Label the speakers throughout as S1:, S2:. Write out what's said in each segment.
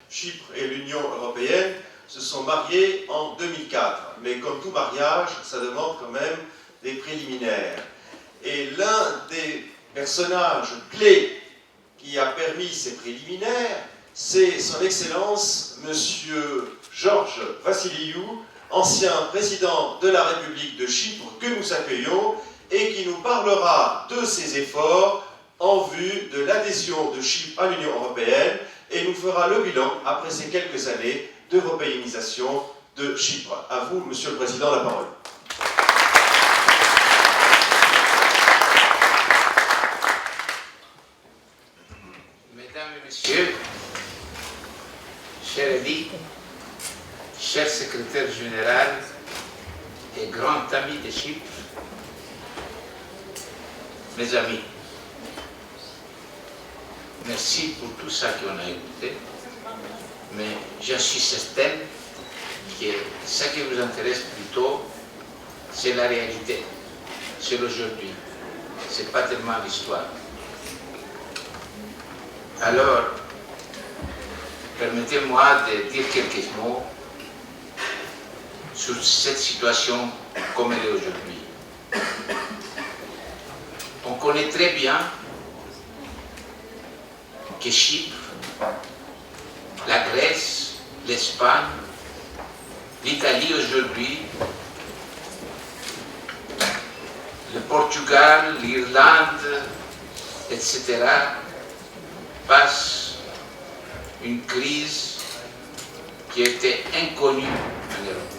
S1: Chypre et l'Union européenne se sont mariés en 2004. Mais comme tout mariage, ça demande quand même des préliminaires. Et l'un des personnages clés qui a permis ces préliminaires, c'est son Excellence, Monsieur Georges Vassiliou, ancien président de la République de Chypre, que nous accueillons, et qui nous parlera de ses efforts en vue de l'adhésion de Chypre à l'Union européenne, et nous fera le bilan après ces quelques années d'européanisation de Chypre. À vous, Monsieur le Président, la parole.
S2: Mesdames et Messieurs, chers Eddy, cher secrétaire général et grand ami de Chypre, mes amis, merci pour tout ça qu'on a écouté, mais je suis certain que ce qui vous intéresse plutôt, c'est la réalité, c'est l'aujourd'hui, c'est pas tellement l'histoire. Alors, permettez-moi de dire quelques mots sur cette situation comme elle est aujourd'hui. On connaît très bien que Chypre, la Grèce, l'Espagne, l'Italie aujourd'hui, le Portugal, l'Irlande, etc., passent une crise qui était inconnue en Europe.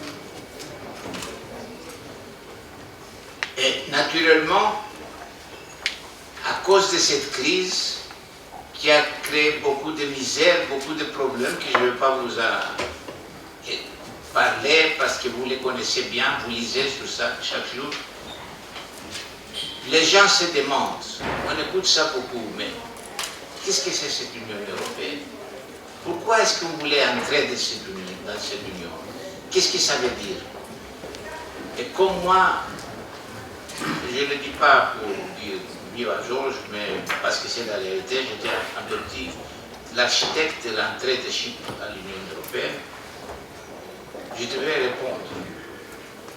S2: Et naturellement, à cause de cette crise, qui a créé beaucoup de misère, beaucoup de problèmes que je ne vais pas vous parler parce que vous les connaissez bien, vous lisez sur ça chaque jour. Les gens se demandent, on écoute ça beaucoup, mais qu'est-ce que c'est cette Union européenne? Pourquoi est-ce qu'on voulait entrer dans cette union? Qu'est-ce que ça veut dire? Et comme moi, je ne le dis pas pour dire vive à Georges, mais parce que c'est la réalité, j'étais un petit l'architecte de l'entrée de Chypre à l'Union européenne, je devais répondre.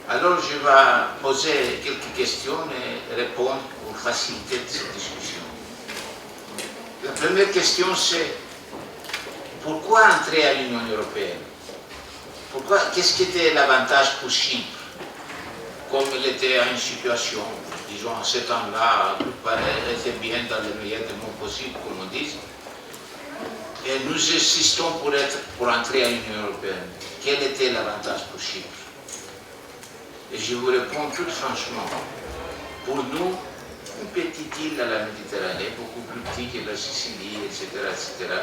S2: Alors je vais poser quelques questions et répondre pour faciliter cette discussion. La première question c'est pourquoi entrer à l'Union européenne? Qu'est-ce qui était l'avantage pour Chypre? Comme il était à une situation, disons, en ce temps-là, elle était bien dans le meilleur des mondes possibles, comme on dit. Et nous insistons pour entrer à l'Union européenne. Quel était l'avantage pour Chypre? Et je vous réponds tout franchement. Pour nous, une petite île à la Méditerranée, beaucoup plus petite que la Sicile, etc., etc.,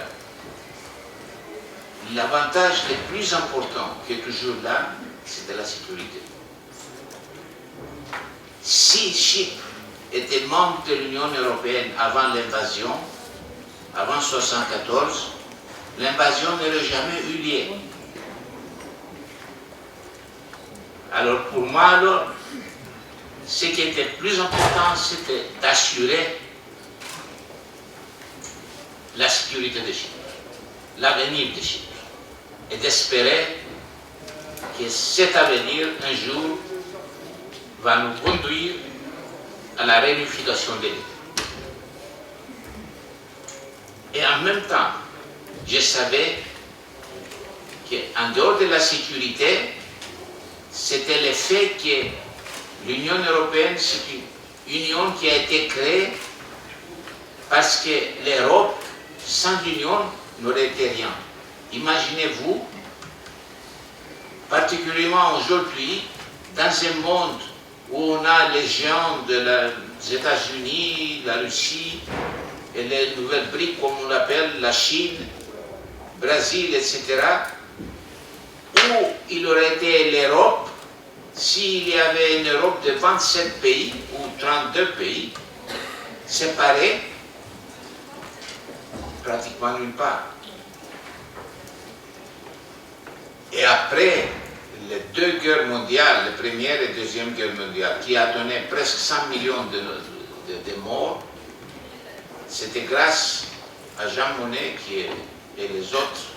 S2: l'avantage le plus important qui est toujours là, c'est de la sécurité. Si Chypre était membre de l'Union européenne avant l'invasion, avant 1974, l'invasion n'aurait jamais eu lieu. Alors pour moi, ce qui était plus important, c'était d'assurer la sécurité de Chypre, l'avenir de Chypre, et d'espérer que cet avenir, un jour, va nous conduire à la réunification de l'État. Et en même temps, je savais qu'en dehors de la sécurité, c'était le fait que l'Union européenne, c'est une union qui a été créée parce que l'Europe, sans l'Union, n'aurait été rien. Imaginez-vous, particulièrement aujourd'hui, dans un monde où on a les géants des États-Unis, la Russie, et les nouvelles briques, comme on l'appelle, la Chine, Brésil, etc., où il aurait été l'Europe, s'il y avait une Europe de 27 pays, ou 32 pays, séparés, pratiquement nulle part. Et après les deux guerres mondiales, la première et la deuxième guerre mondiale, qui a donné presque 100 millions de morts, c'était grâce à Jean Monnet et les autres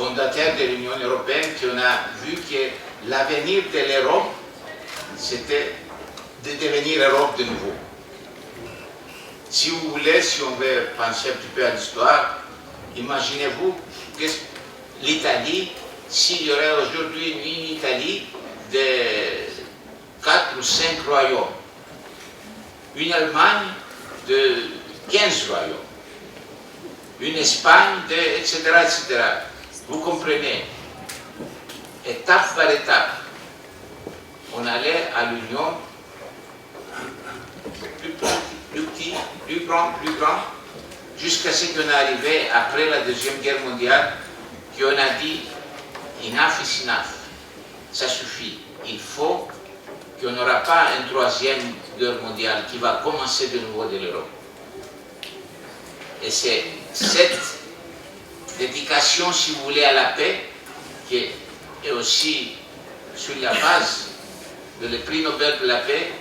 S2: fondateurs de l'Union européenne, qu'on a vu que l'avenir de l'Europe, c'était de devenir Europe de nouveau. Si vous voulez, si on veut penser un petit peu à l'histoire, imaginez-vous que l'Italie, s'il y aurait aujourd'hui une Italie de 4 ou 5 royaumes, une Allemagne de 15 royaumes, une Espagne, etc., etc. Vous comprenez, étape par étape, on allait à l'Union plus petit, plus grand, jusqu'à ce qu'on est arrivé après la Deuxième Guerre mondiale, qu'on a dit enough is enough, ça suffit, il faut qu'on n'aura pas une troisième guerre mondiale qui va commencer de nouveau de l'Europe. Et c'est cette dédication, si vous voulez, à la paix, qui est aussi sur la base de le prix Nobel de la paix,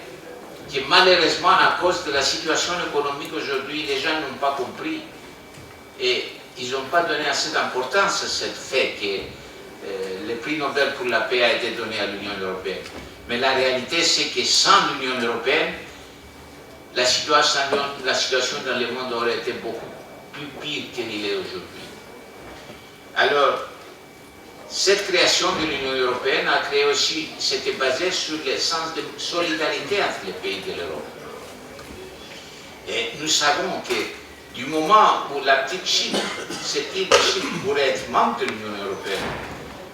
S2: qui malheureusement, à cause de la situation économique aujourd'hui, les gens n'ont pas compris et ils n'ont pas donné assez d'importance à ce fait que le prix Nobel pour la paix a été donné à l'Union européenne. Mais la réalité, c'est que sans l'Union européenne, la situation dans le monde aurait été beaucoup plus pire qu'elle est aujourd'hui. Alors, cette création de l'Union européenne a créé aussi, c'était basé sur le sens de solidarité entre les pays de l'Europe. Et nous savons que du moment où la petite Chypre, cette île de Chypre pourrait être membre de l'Union européenne,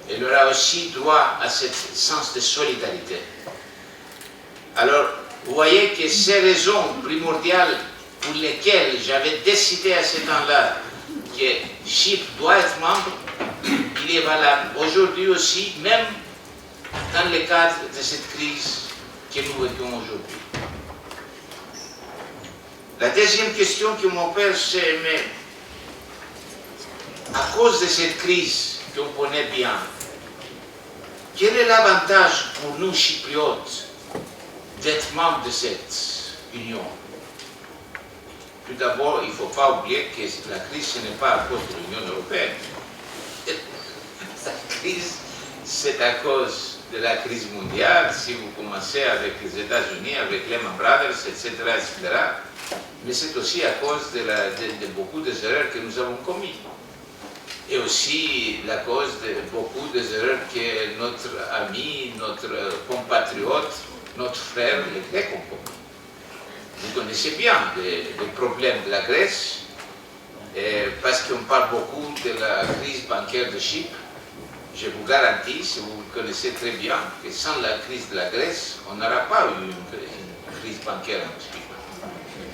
S2: elle aura aussi droit à ce sens de solidarité. Alors, vous voyez que ces raisons primordiales pour lesquelles j'avais décidé à ce temps-là que Chypre doit être membre, il est valable aujourd'hui aussi, même dans le cadre de cette crise que nous vivons aujourd'hui. La deuxième question que mon père s'est mais à cause de cette crise qu'on connaît bien, quel est l'avantage pour nous Chypriotes d'être membres de cette union? Tout d'abord, il ne faut pas oublier que la crise, ce n'est pas à cause de l'Union européenne. La crise, c'est à cause de la crise mondiale, si vous commencez avec les États-Unis, avec Lehman Brothers, etc., etc. Mais c'est aussi à cause de beaucoup des erreurs que nous avons commises. Et aussi la cause de beaucoup des erreurs que notre ami, notre compatriote, notre frère, les Grecs ont commis. Vous connaissez bien les problèmes de la Grèce, parce qu'on parle beaucoup de la crise bancaire de Chypre. Je vous garantis, si vous connaissez très bien, que sans la crise de la Grèce, on n'aura pas eu une crise bancaire en Chypre.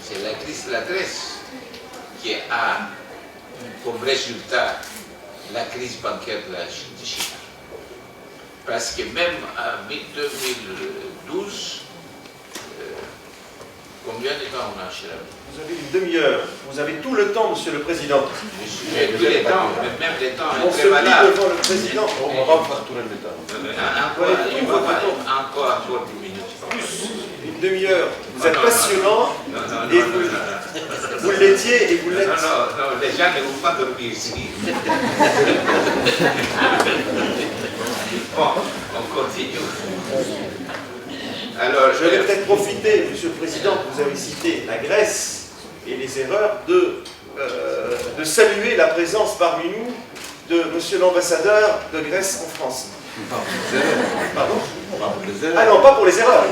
S2: C'est la crise de la Grèce qui a comme résultat la crise bancaire de Chypre. Parce que même en 2012, combien de temps on a, cher ami?
S3: Vous avez une demi-heure. Vous avez tout le temps, Monsieur le Président.
S2: J'ai tous les temps, même les temps
S3: On
S2: est
S3: se
S2: très valable.
S3: plie devant le Président. On va pas faire tourner le métal.
S2: Encore 10 minutes.
S3: Une demi-heure. Vous êtes passionnant. Et vous l'étiez et vous l'êtes.
S2: Non, les gens ne vont pas dormir ici. Bon, on continue. Alors,
S3: je vais peut-être profiter, Monsieur le Président, que vous avez cité la Grèce et les erreurs, de saluer la présence parmi nous de Monsieur l'ambassadeur de Grèce en France. Pardon? Ah non, pas pour les erreurs.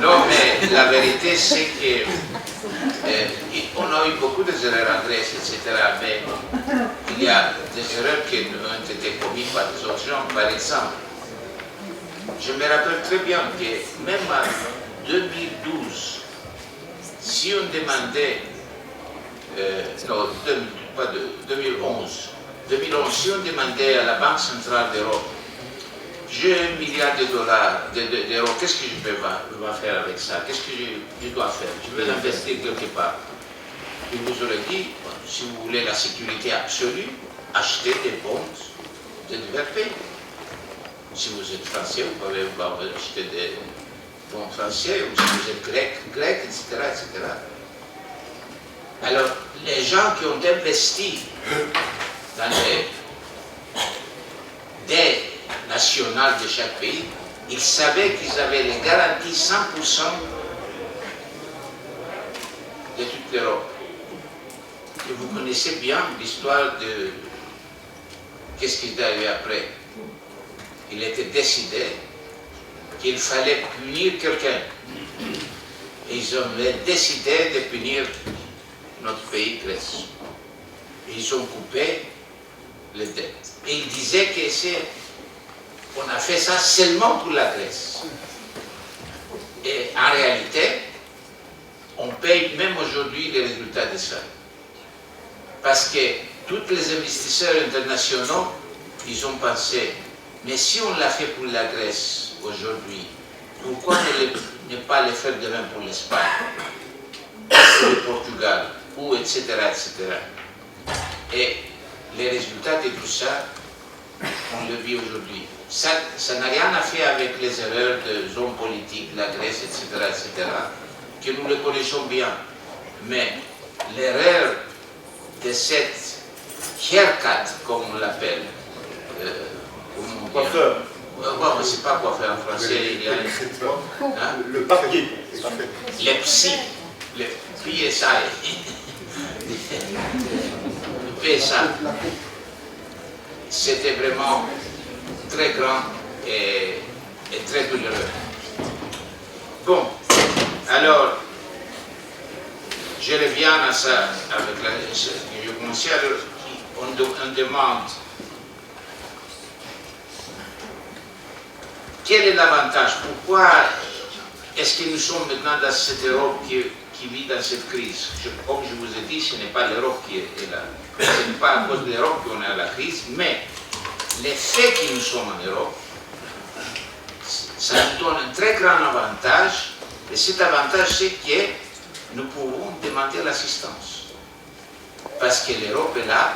S2: Non, mais la vérité, c'est que on a eu beaucoup d'erreurs en Grèce, etc. Mais il y a des erreurs qui ont été commises par des autres gens. Par exemple, je me rappelle très bien que même en 2012, si on demandait, non, pas 2011, si on demandait à la Banque centrale d'Europe, j'ai $1 milliard d'euros, qu'est-ce que je peux faire avec ça? Qu'est-ce que je dois faire? Je vais l'investir quelque part. Il vous aurait dit, si vous voulez la sécurité absolue, achetez des bonds de divers pays. Si vous êtes français, vous pouvez acheter des bons français, ou si vous êtes grec, etc., etc. Alors, les gens qui ont investi dans les dettes nationales de chaque pays, ils savaient qu'ils avaient les garanties 100% de toute l'Europe. Et vous connaissez bien l'histoire de qu'est-ce qui est arrivé après. Il était décidé qu'il fallait punir quelqu'un. Et ils ont décidé de punir notre pays, Grèce. Et ils ont coupé les dettes. Et ils disaient qu'on a fait ça seulement pour la Grèce. Et en réalité, on paye même aujourd'hui les résultats de ça. Parce que tous les investisseurs internationaux, ils ont pensé, mais si on l'a fait pour la Grèce aujourd'hui, pourquoi ne pas le faire de même pour l'Espagne, pour le Portugal, ou etc., etc. Et les résultats de tout ça, on le vit aujourd'hui. Ça n'a rien à faire avec les erreurs des hommes politiques, la Grèce, etc., etc., que nous le connaissons bien. Mais l'erreur de cette haircut, comme on l'appelle,
S3: coiffeur.
S2: C'est pas coiffeur en français, il y a
S3: le papier.
S2: les psy, le PSI, le PSI. C'était vraiment très grand et très douloureux. Bon, alors, je reviens à ça avec je commençais on demande quel est l'avantage, pourquoi est-ce que nous sommes maintenant dans cette Europe qui vit dans cette crise. Comme je vous ai dit, ce n'est pas l'Europe qui est là, ce n'est pas à cause de l'Europe qu'on est à la crise, mais le fait que nous sommes en Europe, ça nous donne un très grand avantage, et cet avantage c'est que nous pouvons demander l'assistance. Parce que l'Europe est là,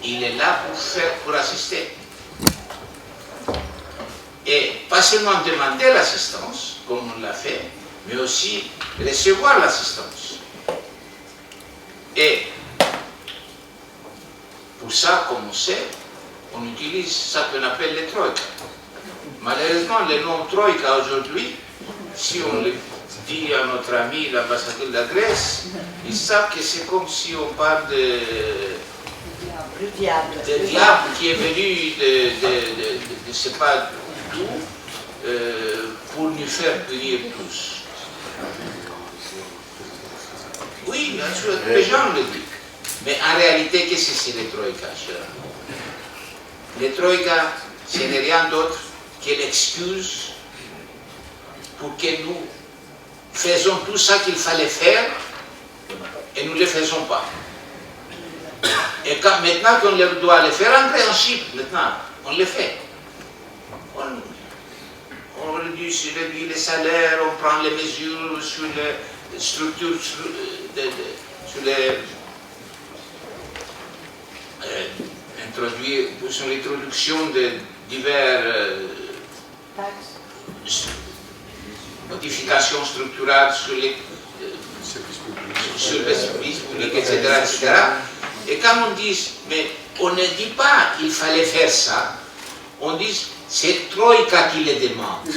S2: il est là pour assister. Et pas seulement demander l'assistance, comme on l'a fait, mais aussi recevoir l'assistance. Et pour ça, comme on sait, on utilise ça qu'on appelle les troïkas. Malheureusement, le nom troïka aujourd'hui, si on le dit à notre ami l'ambassadeur de la Grèce, ils savent que c'est comme si on parle de diable qui est venu de ne sais pas d'où pour nous faire punir tous. Oui, bien sûr, les gens le disent. Mais en réalité, qu'est-ce que c'est les troïkas? Les troïkas, ce n'est rien d'autre que l'excuse pour que nous faisons tout ça qu'il fallait faire et nous ne le faisons pas. Et maintenant qu'on doit le faire en principe, maintenant, on le fait. On réduit les salaires, on prend les mesures sur les structures, sur l'introduction de divers modifications structurales sur les services publics, etc., etc. Et quand on dit, mais on ne dit pas qu'il fallait faire ça, on dit c'est Troïka qui le demande.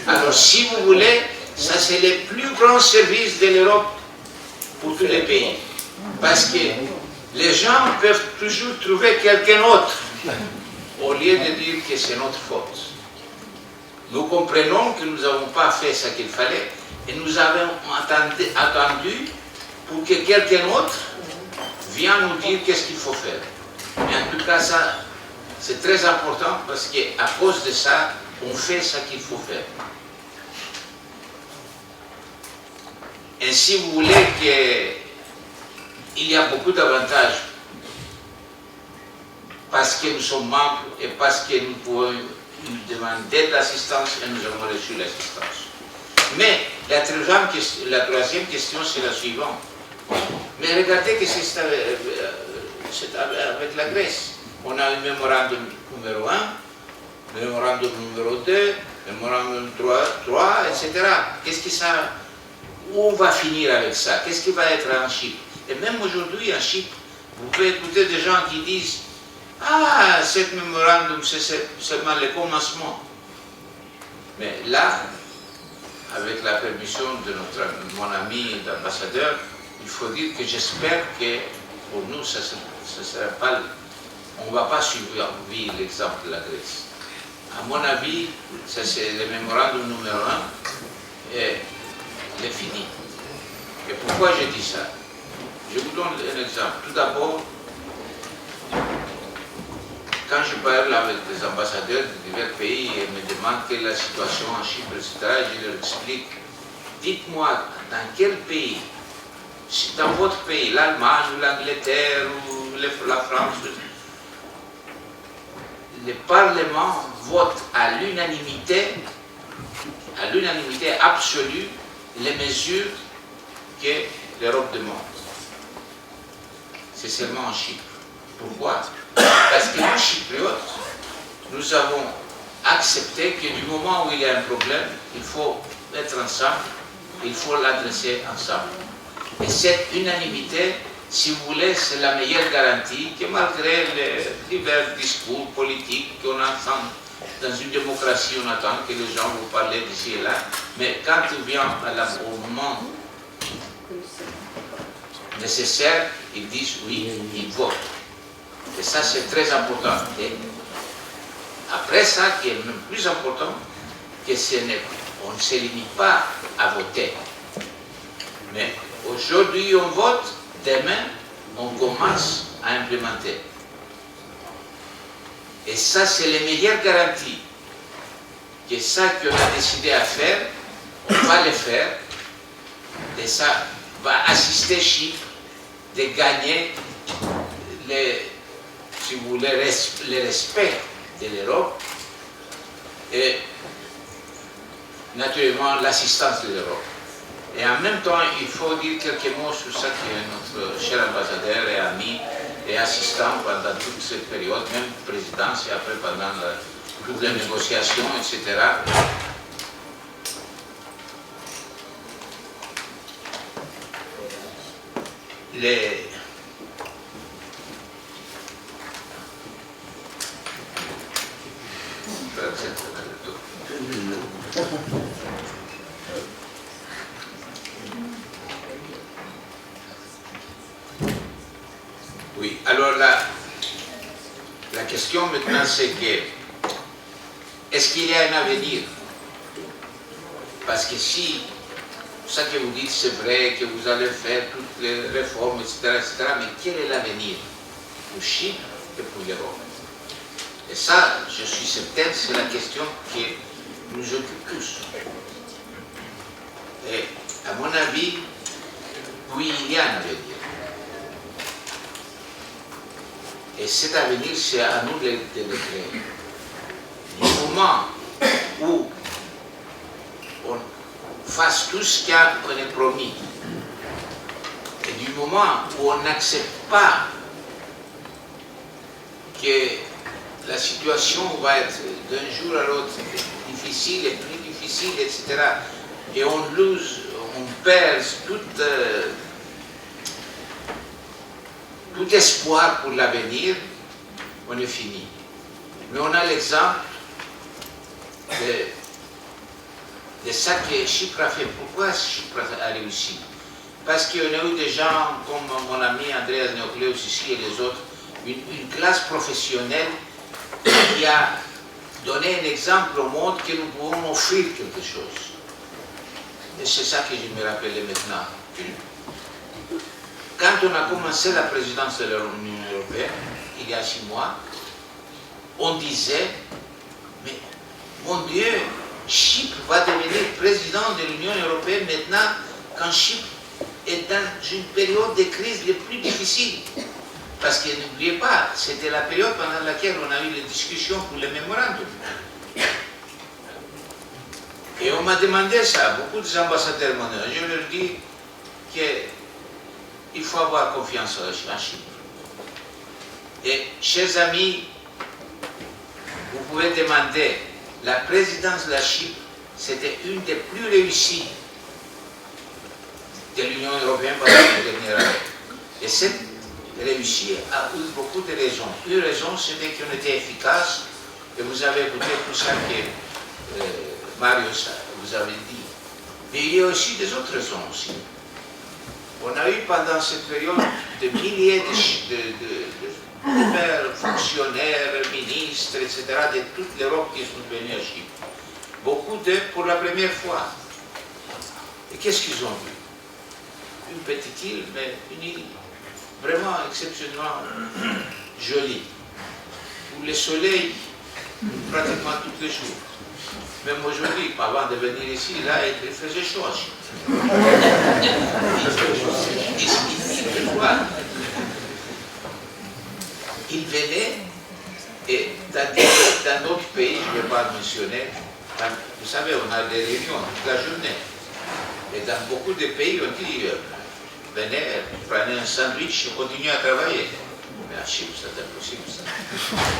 S2: Alors si vous voulez, ça c'est le plus grand service de l'Europe pour tous les pays. Parce que les gens peuvent toujours trouver quelqu'un d'autre, au lieu de dire que c'est notre faute. Nous comprenons que nous n'avons pas fait ce qu'il fallait et nous avons attendu pour que quelqu'un d'autre vienne nous dire qu'est-ce qu'il faut faire. Mais en tout cas, ça, c'est très important parce qu'à cause de ça, on fait ce qu'il faut faire. Et si vous voulez qu'il y a beaucoup d'avantages parce que nous sommes membres et parce que nous pouvons nous demander de l'assistance et nous avons reçu l'assistance. Mais la troisième question, c'est la suivante. Mais regardez que c'est avec la Grèce. On a un mémorandum numéro 1, mémorandum numéro 2, mémorandum 3, etc. Qu'est-ce que ça... où on va finir avec ça? Qu'est-ce qui va être en Chypre? Et même aujourd'hui, en Chypre, vous pouvez écouter des gens qui disent « Ah, ce mémorandum, c'est seulement le commencement. » Mais là, avec la permission de mon ami l'ambassadeur, il faut dire que j'espère que pour nous, ça sera pas, on ne va pas suivre l'exemple de la Grèce. À mon avis, ça c'est le mémorandum numéro 1 et il est fini. Et pourquoi je dis ça? Je vous donne un exemple. Tout d'abord, quand je parle avec des ambassadeurs de divers pays et me demandent quelle est la situation en Chypre, etc., je leur explique, dites-moi dans quel pays, dans votre pays, l'Allemagne ou l'Angleterre ou la France, le Parlement vote à l'unanimité absolue les mesures que l'Europe demande. C'est seulement en Chypre. Pourquoi? Parce que nous, Chypriotes, nous avons accepté que du moment où il y a un problème, il faut être ensemble, il faut l'adresser ensemble. Et cette unanimité, si vous voulez, c'est la meilleure garantie que malgré les divers discours politiques qu'on entend dans une démocratie, on attend que les gens vous parlent d'ici et là, mais quand il vient au moment nécessaire, ils disent oui, ils votent. Et ça, c'est très important. Et après ça, qui est même plus important, que on ne se limite pas à voter. Mais aujourd'hui, on vote, demain, on commence à implémenter. Et ça, c'est les meilleures garanties. Que ça qu'on a décidé à faire, on va le faire. Et ça va assister Chypre de gagner si vous voulez, le respect de l'Europe et naturellement l'assistance de l'Europe. Et en même temps, il faut dire quelques mots sur ça qui est notre cher ambassadeur et ami et assistant pendant toute cette période, même présidence et après pendant toutes les négociations, etc. Oui, alors la question maintenant c'est que est-ce qu'il y a un avenir? Parce que si ça que vous dites c'est vrai, que vous allez faire toutes les réformes, etc., mais quel est l'avenir pour Chypre et pour l'Europe? Et ça, je suis certain, c'est la question qui nous occupe tous. Et à mon avis, oui, il y a un avenir. Et cet avenir, c'est à nous de le créer. Du moment où on fasse tout ce qu'on est promis, et du moment où on n'accepte pas que la situation va être d'un jour à l'autre difficile et plus difficile, etc., et on perd tout espoir pour l'avenir, on est fini. Mais on a l'exemple de ça que Chypre a fait. Pourquoi Chypre a réussi? Parce qu'on a eu des gens comme mon ami Andreas Neocleus ici et les autres, une classe professionnelle qui a donné un exemple au monde que nous pouvons offrir quelque chose. Et c'est ça que je me rappelais maintenant. Quand on a commencé la présidence de l'Union européenne, il y a 6 mois, on disait, mais mon Dieu, Chypre va devenir président de l'Union européenne maintenant quand Chypre est dans une période de crise les plus difficiles. Parce que n'oubliez pas, c'était la période pendant laquelle on a eu les discussions pour le mémorandum. Et on m'a demandé ça, beaucoup des ambassadeurs m'ont dit, je leur dis qu'il faut avoir confiance en Chypre. Et chers amis, vous pouvez demander, la présidence de la Chypre, c'était une des plus réussies de l'Union européenne pendant les dernières années. Et cette réussite a eu beaucoup de raisons. Une raison, c'était qu'on était efficace, et vous avez écouté tout ça que Mario vous avait dit. Mais il y a aussi des autres raisons aussi. On a eu pendant cette période des milliers de maires, fonctionnaires, ministres, etc., de toute l'Europe qui sont venus à Chypre. Beaucoup d'eux pour la première fois. Et qu'est-ce qu'ils ont vu? Une petite île, mais une île vraiment exceptionnellement jolie, où le soleil pratiquement tous les jours. Même aujourd'hui, avant de venir ici, là, il faisait chaud. Il fait froid. Il venait, et dans d'autres pays, je ne vais pas le mentionner, vous savez, on a des réunions toute la journée. Et dans beaucoup de pays, on dit, venez, prenez un sandwich et continuez à travailler. Mais à Chypre, c'est impossible ça.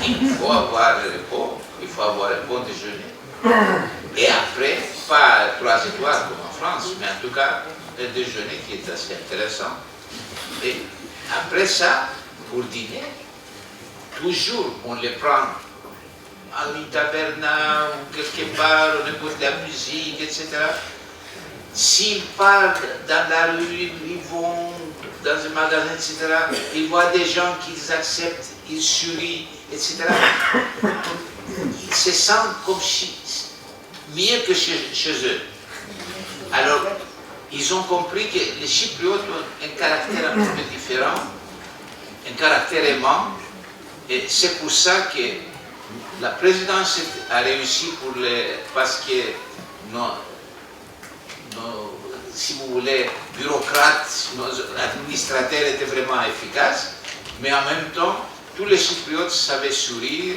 S2: Il faut avoir le repos, il faut avoir un bon déjeuner. Et après, pas 3 étoiles comme en France, mais en tout cas, un déjeuner qui est assez intéressant. Et après ça, pour dîner, toujours on les prend à une taberna ou quelque part, on écoute la musique, etc. S'ils partent dans la rue, ils vont dans un magasin, etc., ils voient des gens qu'ils acceptent, ils sourient, etc. Ils se sentent comme mieux que chez eux. Alors, ils ont compris que les Chypriotes ont un caractère un petit peu différent, un caractère aimant, et c'est pour ça que la présidence a réussi parce que si vous voulez, bureaucrates, nos administrateurs étaient vraiment efficaces, mais en même temps, tous les Chypriotes savaient sourire,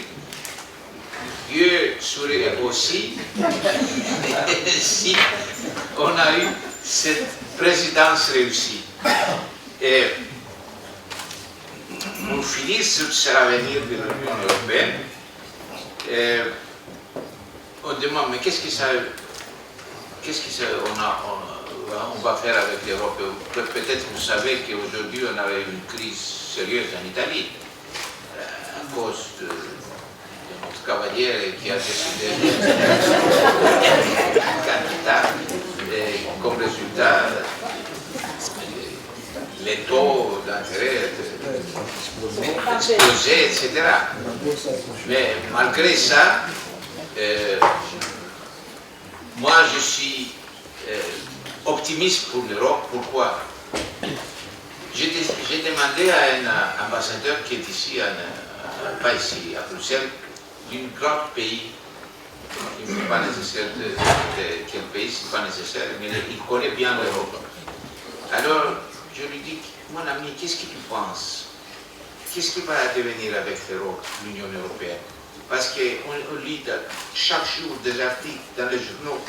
S2: Dieu souriait aussi, et ainsi, on a eu cette présidence réussie. Et pour finir sur l'avenir de l'Union européenne, on demande, mais qu'est-ce on va faire avec l'Europe? Peut-être vous savez qu'aujourd'hui on avait une crise sérieuse en Italie à cause de notre cavalier qui a décidé de candidat, et comme résultat les taux d'intérêt explosés, etc. Mais malgré ça, moi je suis optimiste pour l'Europe. Pourquoi? J'ai demandé à un ambassadeur qui est ici, pas ici, à Bruxelles, d'un grand pays. Il n'est pas nécessaire de quel pays, ce n'est pas nécessaire, mais il connaît bien l'Europe. Alors, je lui dis, mon ami, qu'est-ce que tu penses? Qu'est-ce qui va devenir avec l'Europe, l'Union européenne? Parce qu'on lit chaque jour des articles dans les journaux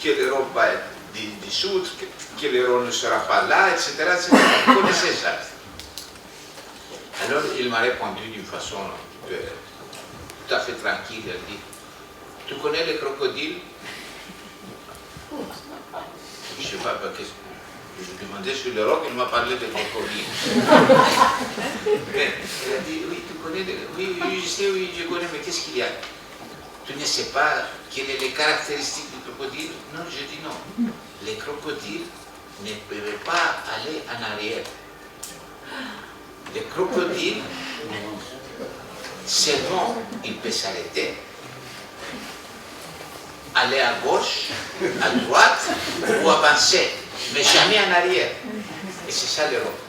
S2: que l'Europe va être dissoute, que l'euro ne sera pas là, etc. Vous connaissez ça. Alors il m'a répondu d'une façon tout à fait tranquille. Il a dit, tu connais les crocodiles? Je ne sais pas, qu'est-ce que... Je demandais sur l'Europe, il m'a parlé de crocodiles. Mais il a dit, oui, tu connais, oui, je sais, oui, je connais, mais qu'est-ce qu'il y a? Tu ne sais pas quelles sont les caractéristiques du crocodile? Non, je dis non. Les crocodiles ne peuvent pas aller en arrière. Les crocodiles, seulement, ils peuvent s'arrêter, aller à gauche, à droite ou avancer, mais jamais en arrière. Et c'est ça l'Europe.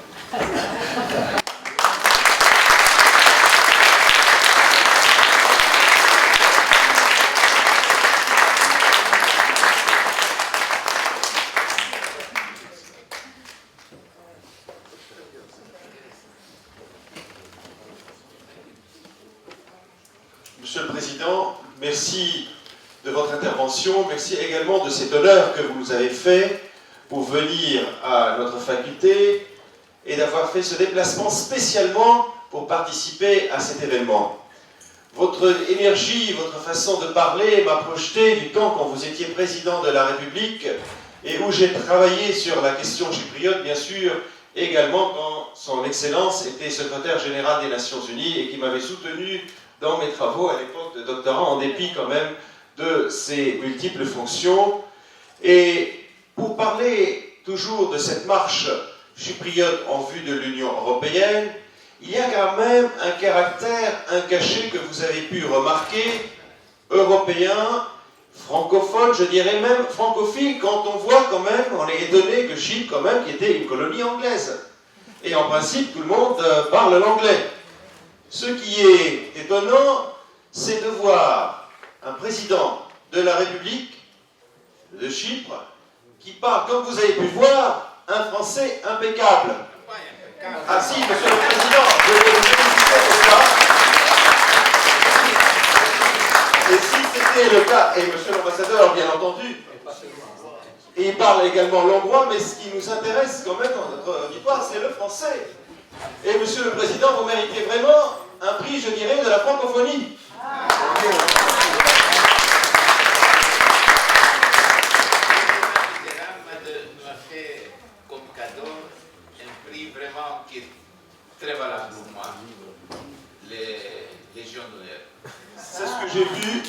S1: Monsieur le Président, merci de votre intervention. Merci également de cet honneur que vous nous avez fait pour venir à notre faculté et d'avoir fait ce déplacement spécialement pour participer à cet événement. Votre énergie, votre façon de parler m'a projeté du temps quand vous étiez président de la République et où j'ai travaillé sur la question chypriote, bien sûr, également quand son Excellence était secrétaire général des Nations Unies et qui m'avait soutenu dans mes travaux à l'époque de doctorat, en dépit quand même de ses multiples fonctions. Et pour parler toujours de cette marche chypriote en vue de l'Union européenne, il y a quand même un caractère incaché que vous avez pu remarquer, européen, francophone, je dirais même francophile, quand on voit quand même, on est étonné que Chypre, quand même, qui était une colonie anglaise. Et en principe, tout le monde parle l'anglais. Ce qui est étonnant, c'est de voir un président de la République de Chypre qui parle, comme vous avez pu voir, un français impeccable. Ah si, monsieur le président, je vais vous féliciter pour ça. Et si c'était le cas, et monsieur l'ambassadeur, bien entendu, et il parle également l'hongrois, mais ce qui nous intéresse quand même dans notre auditoire, c'est le français. Et monsieur le président, vous méritez vraiment un prix, je dirais, de la francophonie.
S2: m'a fait comme cadeau un prix vraiment qui est très valable pour moi, les Légions d'honneur.
S1: C'est ce que j'ai vu.